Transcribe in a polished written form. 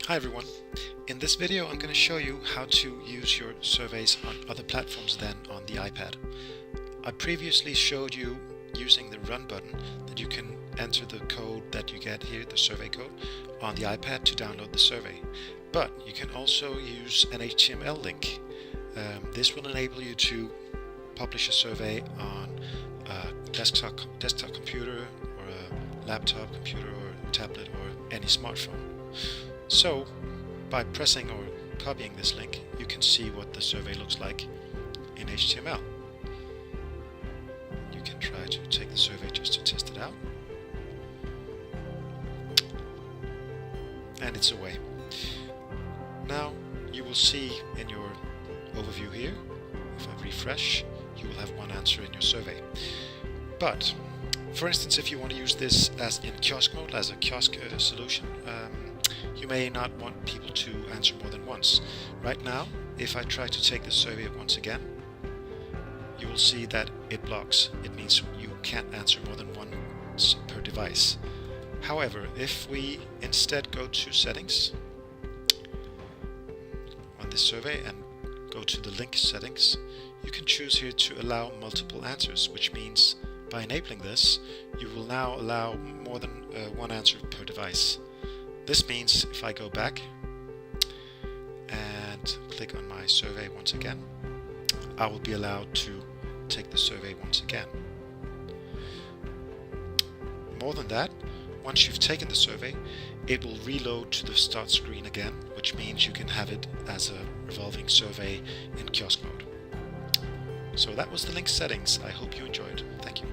Hi everyone. In this video I'm going to show you how to use your surveys on other platforms than on the iPad. I previously showed you using the Run button that you can enter the code that you get here, the survey code, on the iPad to download the survey. But you can also use an HTML link. This will enable you to publish a survey on a desktop computer or a laptop computer or tablet or any smartphone. So, by pressing or copying this link, you can see what the survey looks like in HTML. You can try to take the survey just to test it out. And it's away. Now, you will see in your overview here, if I refresh, you will have one answer in your survey. But, for instance, if you want to use this as in kiosk mode, as a kiosk solution, you may not want people to answer more than once. Right now, if I try to take the survey once again, you will see that it blocks. It means you can't answer more than once per device. However, if we instead go to settings on this survey and go to the link settings, you can choose here to allow multiple answers, which means by enabling this, you will now allow more than one answer per device. This means if I go back and click on my survey once again, I will be allowed to take the survey once again. More than that, once you've taken the survey, it will reload to the start screen again, which means you can have it as a revolving survey in kiosk mode. So that was the link settings. I hope you enjoyed. Thank you.